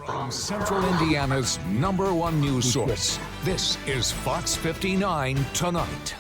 From Central Indiana's #1 news source, this is Fox 59 Tonight.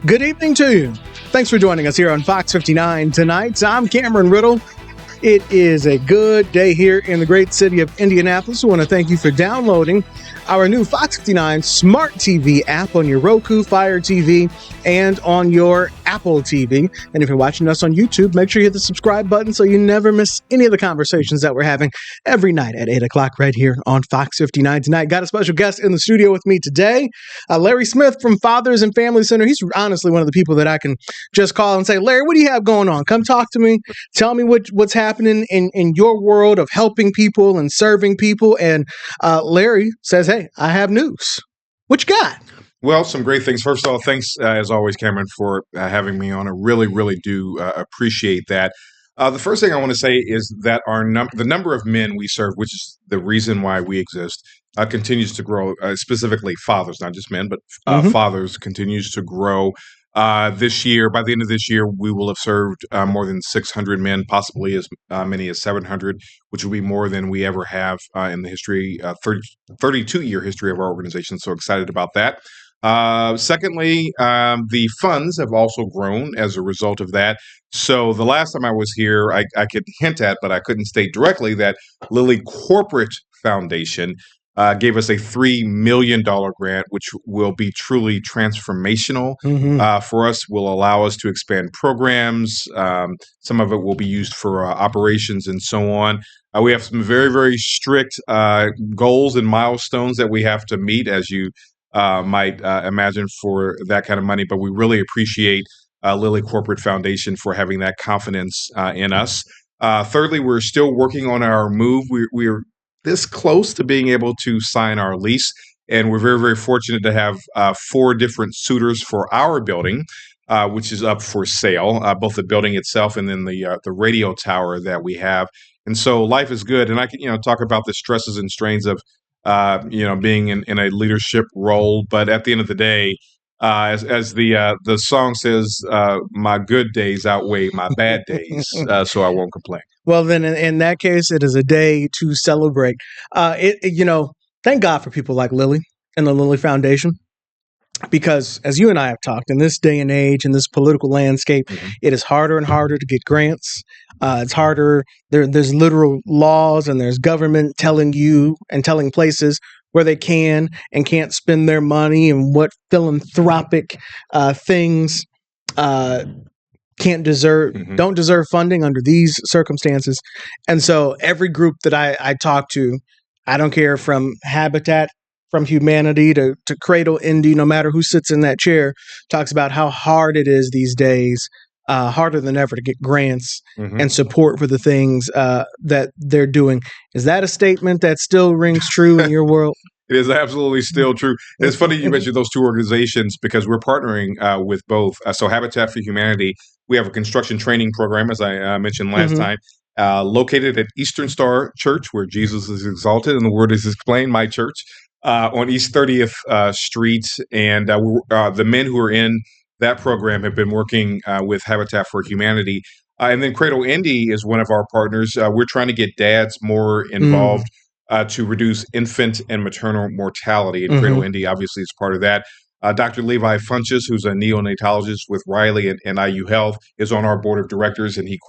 Good evening to you. Thanks for joining us here on Fox 59 Tonight. I'm Cameron Riddle. It is a good day here in the great city of Indianapolis. We want to thank you for downloading our new Fox 59 Smart TV app on your Roku, Fire TV, and on your Apple TV. And if you're watching us on YouTube, make sure you hit the subscribe button so you never miss any of the conversations that we're having every night at 8 o'clock right here on Fox 59 Tonight. Got a special guest in the studio with me today, Larry Smith from Fathers and Family Center. He's honestly one of the people that I can just call and say, Larry, what do you have going on? Come talk to me. Tell me what's happening in your world of helping people and serving people. And Larry says, hey, I have news. What you got? Well, some great things. First of all, thanks, as always, Cameron, for having me on. I really do appreciate that. The first thing I want to say is that the number of men we serve, which is the reason why we exist, continues to grow, specifically fathers, not just men, but fathers continues to grow. This year, by the end of this year, we will have served more than 600 men, possibly as many as 700, which will be more than we ever have in the history, 32-year history of our organization. So excited about that. Secondly, the funds have also grown as a result of that. So the last time I was here, I could hint at, but I couldn't state directly, that Lilly Corporate Foundation gave us a $3 million grant, which will be truly transformational for us, will allow us to expand programs. Some of it will be used for operations and so on. We have some very strict goals and milestones that we have to meet, as you might imagine, for that kind of money. But we really appreciate Lilly Corporate Foundation for having that confidence in us. Thirdly, we're still working on our move. We're this close to being able to sign our lease, and we're very fortunate to have 4 different suitors for our building, which is up for sale, both the building itself and then the radio tower that we have. And so life is good. And I can talk about the stresses and strains of being in a leadership role, but at the end of the day, as the song says, my good days outweigh my bad days, so I won't complain. Well, then in that case, it is a day to celebrate. Thank God for people like Lilly and the Lilly Foundation, because as you and I have talked, in this day and age, in this political landscape, it is harder and harder to get grants. It's harder. There's literal laws, and there's government telling you and telling places where they can and can't spend their money, and what philanthropic things don't deserve funding under these circumstances. And so every group that I talk to, I don't care, from Habitat, from Humanity to Cradle Indy, no matter who sits in that chair, talks about how hard it is these days, harder than ever, to get grants and support for the things that they're doing. Is that a statement that still rings true in your world? It is absolutely still true. It's funny you mentioned those 2 organizations, because we're partnering with both. So Habitat for Humanity, we have a construction training program, as I mentioned last time, located at Eastern Star Church, where Jesus is exalted and the word is explained, my church, on East 30th Street. And the men who are in that program have been working with Habitat for Humanity. And then Cradle Indy is one of our partners. We're trying to get dads more involved to reduce infant and maternal mortality. And Cradle Indy obviously is part of that. Dr. Levi Funches, who's a neonatologist with Riley and IU Health, is on our board of directors, and he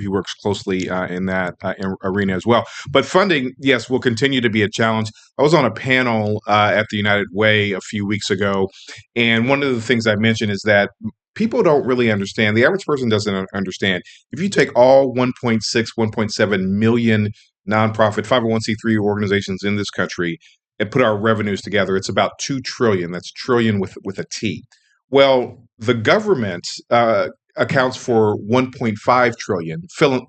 works closely in that arena as well. But funding, yes, will continue to be a challenge. I was on a panel at the United Way a few weeks ago, and one of the things I mentioned is that people don't really understand. The average person doesn't understand. If you take all 1.6, 1.7 million nonprofit 501c3 organizations in this country and put our revenues together, it's about $2 trillion. That's trillion with a T. Well, the government accounts for 1.5 trillion.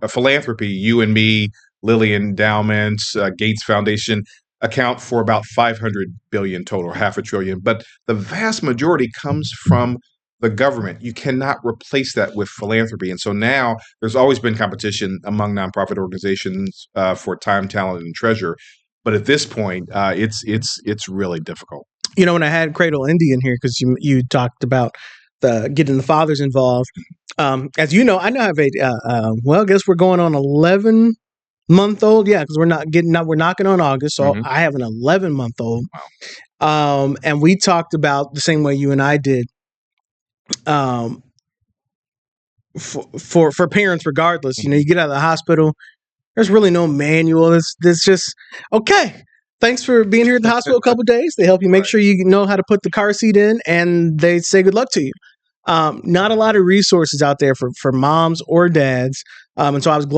Philanthropy, you and me, Lilly Endowment, Gates Foundation, account for about 500 billion total, half a trillion. But the vast majority comes from the government. You cannot replace that with philanthropy. And so now there's always been competition among nonprofit organizations for time, talent, and treasure. But at this point, it's really difficult. You know, when I had Cradle Indy in here, because you talked about getting the fathers involved. As you know, I now have I guess we're going on 11 month-old, yeah, because we're knocking on August, so Mhm. I have an 11-month-old. Wow. And we talked about the same way you and I did. Um, for parents, regardless, you know, you get out of the hospital. There's really no manual. It's just okay. Thanks for being here at the hospital a couple of days. They help you make Right. sure you know how to put the car seat in, and they say good luck to you. Not a lot of resources out there for moms or dads, and so I'm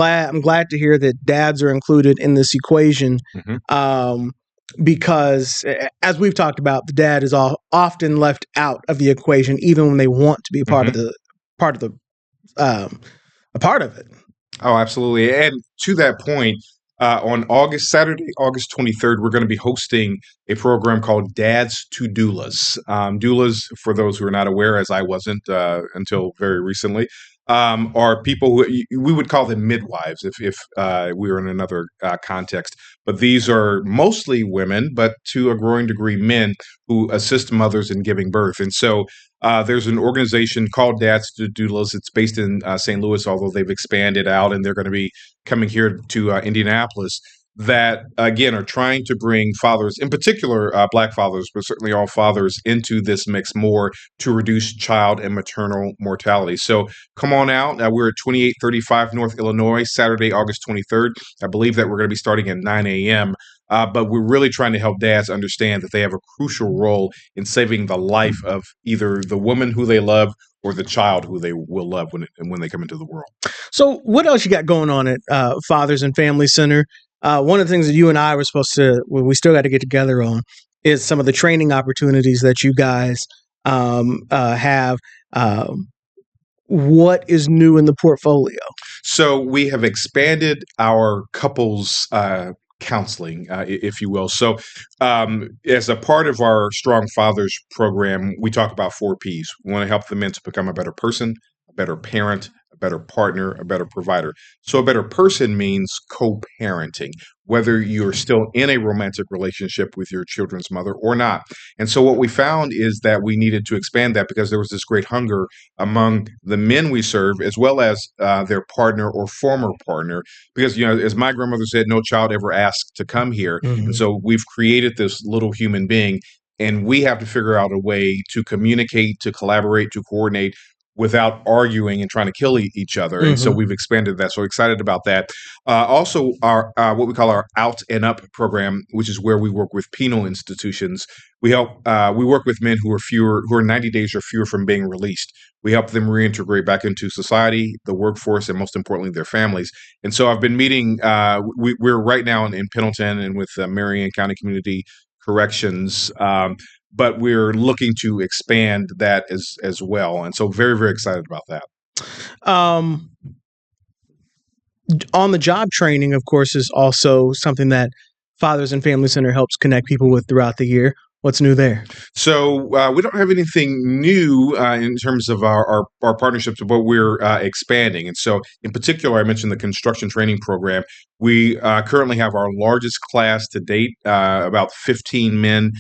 glad to hear that dads are included in this equation, Mhm. um, because as we've talked about, the dad is often left out of the equation, even when they want to be Mhm. part of the um, a part of it. Oh, absolutely. And to that point, on Saturday, August 23rd, we're going to be hosting a program called Dad's to Doulas. Doulas, for those who are not aware, as I wasn't until very recently, are people who we would call them midwives if we were in another context. But these are mostly women, but to a growing degree, men who assist mothers in giving birth. And so there's an organization called Dads to Doulas. It's based in St. Louis, although they've expanded out and they're going to be coming here to Indianapolis. That again are trying to bring fathers, in particular Black fathers, but certainly all fathers, into this mix more to reduce child and maternal mortality. So come on out. We're at 2835 North Illinois, Saturday, August 23rd. I believe that we're going to be starting at 9 a.m. But we're really trying to help dads understand that they have a crucial role in saving the life of either the woman who they love or the child who they will love when they come into the world. So, what else you got going on at Fathers and Family Center? One of the things that you and I were supposed to, we still got to get together on, is some of the training opportunities that you guys have. What is new in the portfolio? So we have expanded our couples counseling, if you will. So, as a part of our Strong Fathers program, we talk about 4 Ps. We want to help the men to become a better person, a better parent, a better partner, a better provider. So, a better person means co parenting, whether you're still in a romantic relationship with your children's mother or not. And so, what we found is that we needed to expand that because there was this great hunger among the men we serve, as well as their partner or former partner. Because, you know, as my grandmother said, no child ever asked to come here. And Mhm. so we've created this little human being, and we have to figure out a way to communicate, to collaborate, to coordinate without arguing and trying to kill each other. And so Mhm. we've expanded that. So excited about that. Also, our what we call our Out and Up program, which is where we work with penal institutions. We work with men who are 90 days or fewer from being released. We help them reintegrate back into society, the workforce, and most importantly, their families. And so I've been meeting. We're right now in Pendleton and with Marion County Community Corrections, but we're looking to expand that as well. And so very very excited about that. Um, on the job training, of course, is also something that Fathers and Family Center helps connect people with throughout the year. What's new there? So we don't have anything new in terms of our partnerships, but we're expanding. And so, in particular, I mentioned the construction training program. We currently have our largest class to date, about 15 men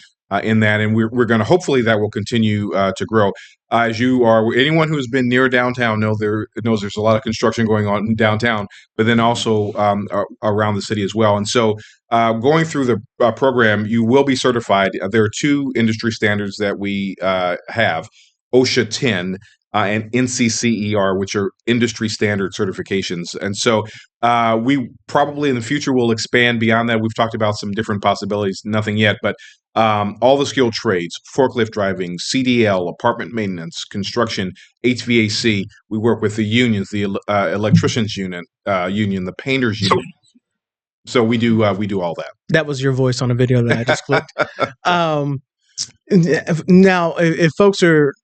in that, and we're going to hopefully that will continue to grow. As you are, anyone who's been near downtown knows there's a lot of construction going on downtown, but then also around the city as well. And so going through the program, you will be certified. There are 2 industry standards that we have: OSHA 10 and NCCER, which are industry standard certifications. And so we probably in the future will expand beyond that. We've talked about some different possibilities, nothing yet, but all the skilled trades: forklift driving, CDL, apartment maintenance, construction, HVAC. We work with the unions, the electricians union, the painters union. So we do all that. That was your voice on a video that I just clicked. Um, now, if folks are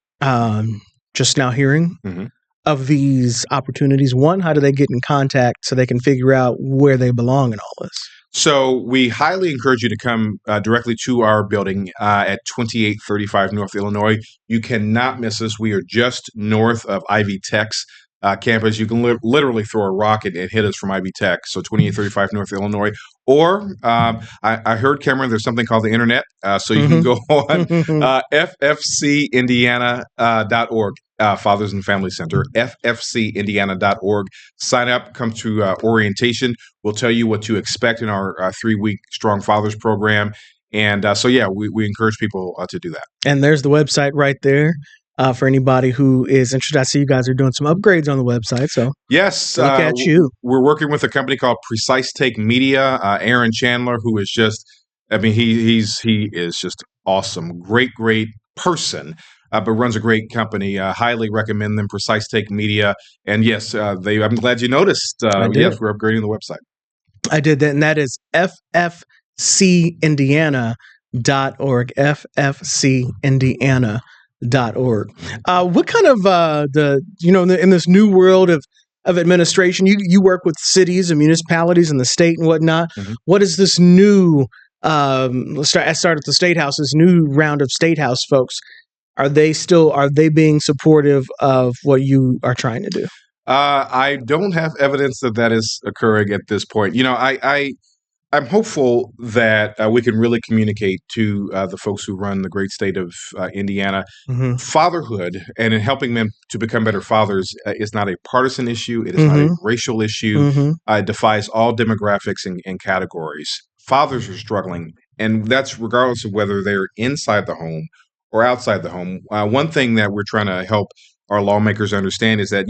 just now hearing Mhm. of these opportunities, one, how do they get in contact so they can figure out where they belong in all this? So we highly encourage you to come directly to our building at 2835 North Illinois. You cannot miss us. We are just north of Ivy Tech's campus. You can literally throw a rock and hit us from Ivy Tech, so 2835 North Illinois. Or I heard, Cameron, there's something called the internet, so you can go on ffcindiana.org, Fathers and Family Center, ffcindiana.org. Sign up, come to orientation. We'll tell you what to expect in our 3-week Strong Fathers program. And we encourage people to do that. And there's the website right there. For anybody who is interested. I see you guys are doing some upgrades on the website. So yes, look at you. We're working with a company called Precise Take Media. Aaron Chandler, who is just, he is just awesome. Great person, but runs a great company. Highly recommend them, Precise Take Media. And yes, I'm glad you noticed. Yes, we're upgrading the website. I did that, and that is ffcindiana.org, ffcindiana.org. What kind of in this new world of administration, you work with cities and municipalities and the state and whatnot. Mm-hmm. What is this new? I start at the State House. This new round of State House folks. Are they being supportive of what you are trying to do? I don't have evidence that is occurring at this point. I'm hopeful that we can really communicate to the folks who run the great state of Indiana. Mm-hmm. Fatherhood and in helping them to become better fathers is not a partisan issue. It is not a racial issue. Mm-hmm. It defies all demographics and categories. Fathers are struggling, and that's regardless of whether they're inside the home or outside the home. One thing that we're trying to help our lawmakers understand is that,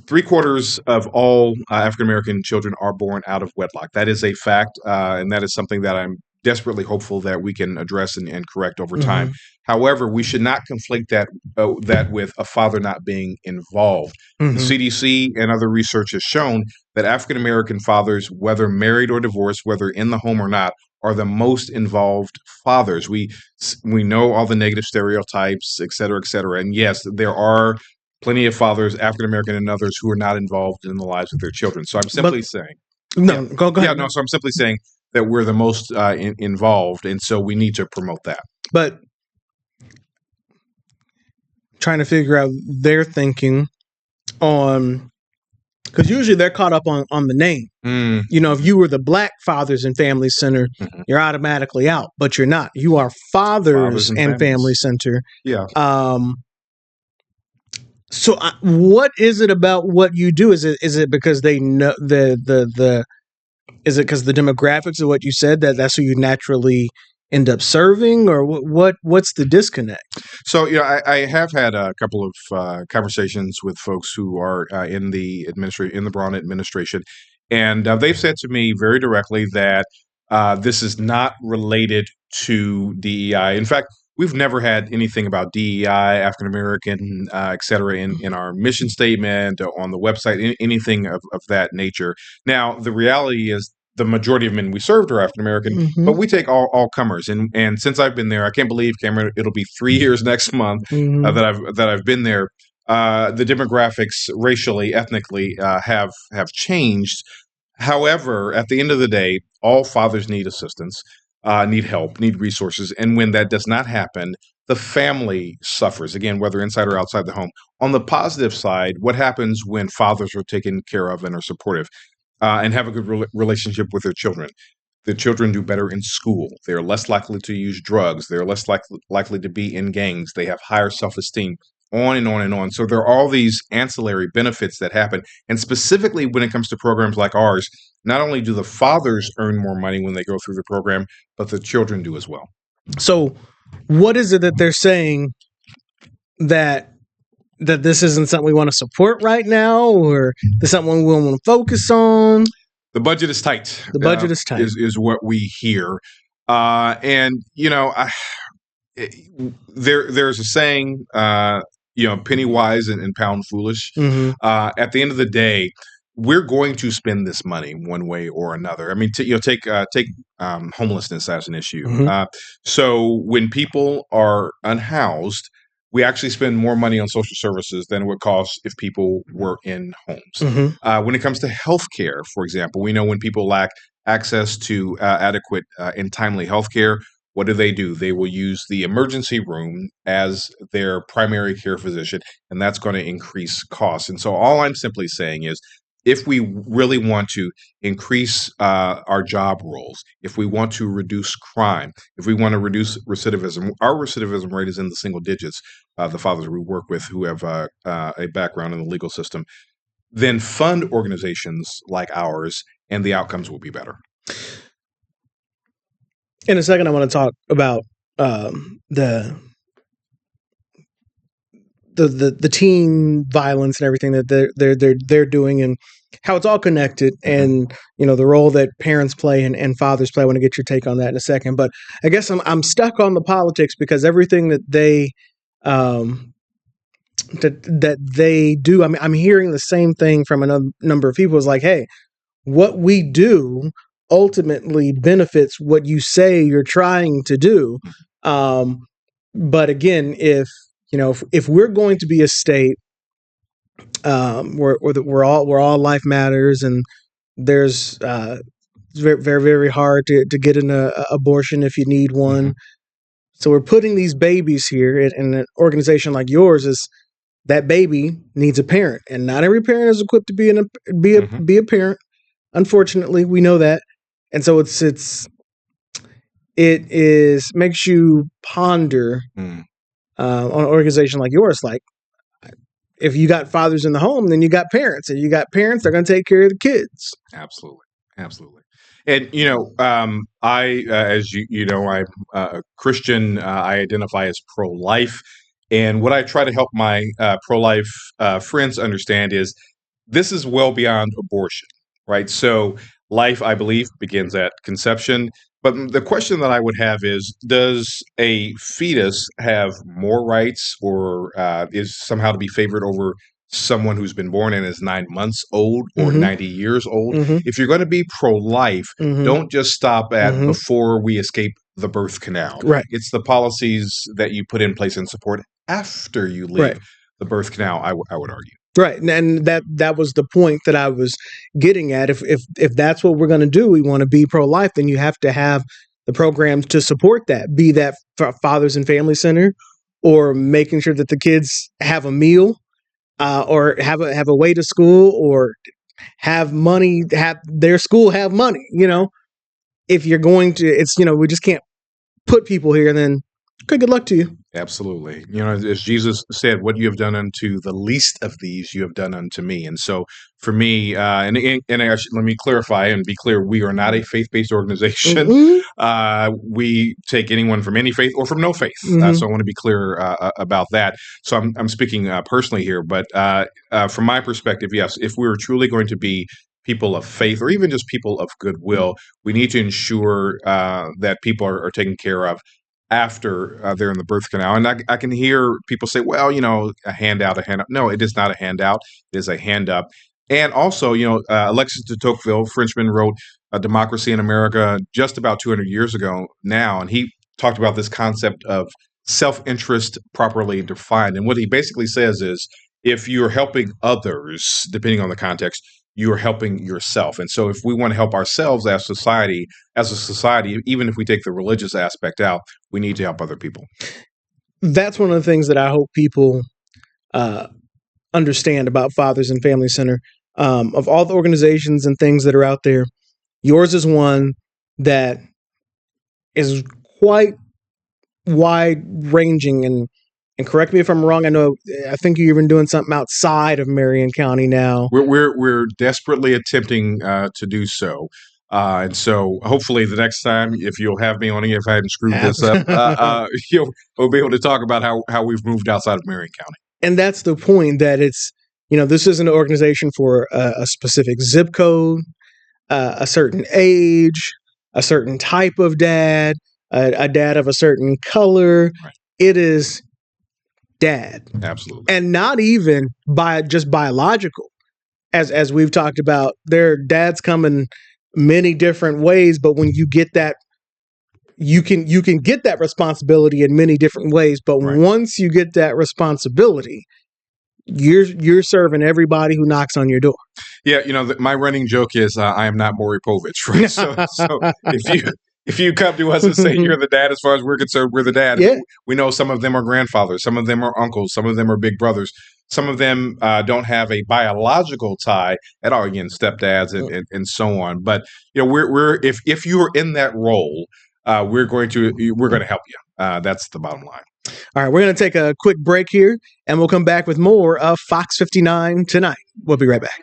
3/4 of all African-American children are born out of wedlock. That is a fact, and that is something that I'm desperately hopeful that we can address and correct over time. However, we should not conflate that with a father not being involved. The CDC and other research has shown that African-American fathers, whether married or divorced, whether in the home or not, are the most involved fathers. We know all the negative stereotypes, et cetera, and yes, there are plenty of fathers, African-American and others, who are not involved in the lives of their children. So I'm simply saying... No, go ahead. Yeah, no, so I'm simply saying that we're the most involved, and so we need to promote that. But trying to figure out their thinking on... Because usually they're caught up on the name. If you were the Black Fathers and Family Center, you're automatically out, but you're not. You are Fathers and Family Center. Yeah. So what is it about what you do? Is it because they know is it because the demographics of what you said that's who you naturally end up serving, or what's the disconnect? So I have had a couple of conversations with folks who are in the Braun administration, and they've said to me very directly that this is not related to DEI. In fact, we've never had anything about DEI, African American, et cetera, in our mission statement, on the website, anything of that nature. Now, the reality is the majority of men we served are African American, but we take all comers. And since I've been there, I can't believe, Cameron, it'll be 3 years next month that I've been there. The demographics, racially, ethnically, have changed. However, at the end of the day, all fathers need assistance. Need help, need resources. And when that does not happen, the family suffers, again, whether inside or outside the home. On the positive side, what happens when fathers are taken care of and are supportive and have a good relationship with their children? The children do better in school. They're less likely to use drugs. They're less likely to be in gangs. They have higher self-esteem, on and on and on. So there are all these ancillary benefits that happen. And specifically when it comes to programs like ours, not only do the fathers earn more money when they go through the program, but the children do as well. So what is it that they're saying that this isn't something we want to support right now, or this something we want to focus on? The budget is tight. The budget is tight. Is what we hear. There's a saying, penny wise and pound foolish. At the end of the day, we're going to spend this money one way or another. I mean, take homelessness as an issue. So when people are unhoused, we actually spend more money on social services than it would cost if people were in homes. When it comes to healthcare, for example, we know when people lack access to adequate and timely healthcare, what do? They will use the emergency room as their primary care physician, and that's going to increase costs. And so all I'm simply saying is, if we really want to increase our job roles, if we want to reduce crime, if we want to reduce recidivism, our recidivism rate is in the single digits. The fathers we work with who have a background in the legal system, then fund organizations like ours, and the outcomes will be better. In a second, I want to talk about the teen violence and everything that they're doing, and how it's all connected, and the role that parents play and fathers play. I want to get your take on that in a second, but I guess I'm stuck on the politics, because everything that they that they do, I'm hearing the same thing from a number of people. Is like, hey, what we do ultimately benefits what you say you're trying to do. But again, if we're going to be a state where all life matters, and there's it's very, very, very hard to get an abortion if you need one. So we're putting these babies here, and an organization like yours is that baby needs a parent, and not every parent is equipped to be a parent. Unfortunately, we know that. And so it makes you ponder on an organization like yours. Like, if you got fathers in the home, then you got parents, and you got parents, they're going to take care of the kids. Absolutely. And I, as you know, I'm a Christian. I identify as pro-life, and what I try to help my pro-life friends understand is this is well beyond abortion, right? So life, I believe, begins at conception. But the question that I would have is, does a fetus have more rights, or is somehow to be favored over someone who's been born and is 9 months old or 90 years old? If you're going to be pro-life, don't just stop at before we escape the birth canal. Right. It's the policies that you put in place and support after you leave the birth canal, I would argue. Right, and that was the point that I was getting at. If that's what we're going to do, we want to be pro-life, then you have to have the programs to support that. Be that Fathers and Family Center, or making sure that the kids have a meal, or have a way to school, or have money. Have their school have money. If you're going to, it's we just can't put people here and then. Good luck to you. Absolutely. As Jesus said, what you have done unto the least of these, you have done unto me. And so for me, and actually, let me clarify and be clear, we are not a faith-based organization. We take anyone from any faith or from no faith. So I want to be clear about that. So I'm speaking personally here, but from my perspective, yes, if we were truly going to be people of faith, or even just people of goodwill, we need to ensure that people are taken care of after they're in the birth canal. And I can hear people say, well, a handout. No, it is not a handout. It is a hand up. And also, Alexis de Tocqueville, Frenchman, wrote Democracy in America just about 200 years ago now. And he talked about this concept of self-interest properly defined. And what he basically says is, if you're helping others, depending on the context, you are helping yourself. And so if we want to help ourselves as a society, even if we take the religious aspect out, we need to help other people. That's one of the things that I hope people understand about Fathers and Family Center. Of all the organizations and things that are out there, yours is one that is quite wide-ranging, and correct me if I'm wrong. I think you're even doing something outside of Marion County now. We're desperately attempting to do so, and so hopefully the next time, if you'll have me on here, if I hadn't screwed this up, we'll be able to talk about how we've moved outside of Marion County. And that's the point, that it's this isn't an organization for a specific zip code, a certain age, a certain type of dad, a dad of a certain color. Right. It is dad. Absolutely. And not even just biological. As we've talked about, their dads come in many different ways, but when you get that, you can get that responsibility in many different ways. But once you get that responsibility, you're serving everybody who knocks on your door. Yeah, my running joke is I am not Maury Povich, right? So if you come to us and say you're the dad, as far as we're concerned, we're the dad. Yeah. We know some of them are grandfathers, some of them are uncles, some of them are big brothers, some of them don't have a biological tie at all. Again, stepdads and so on. But we're if you are in that role, we're going to help you. That's the bottom line. All right, we're going to take a quick break here, and we'll come back with more of Fox 59 tonight. We'll be right back.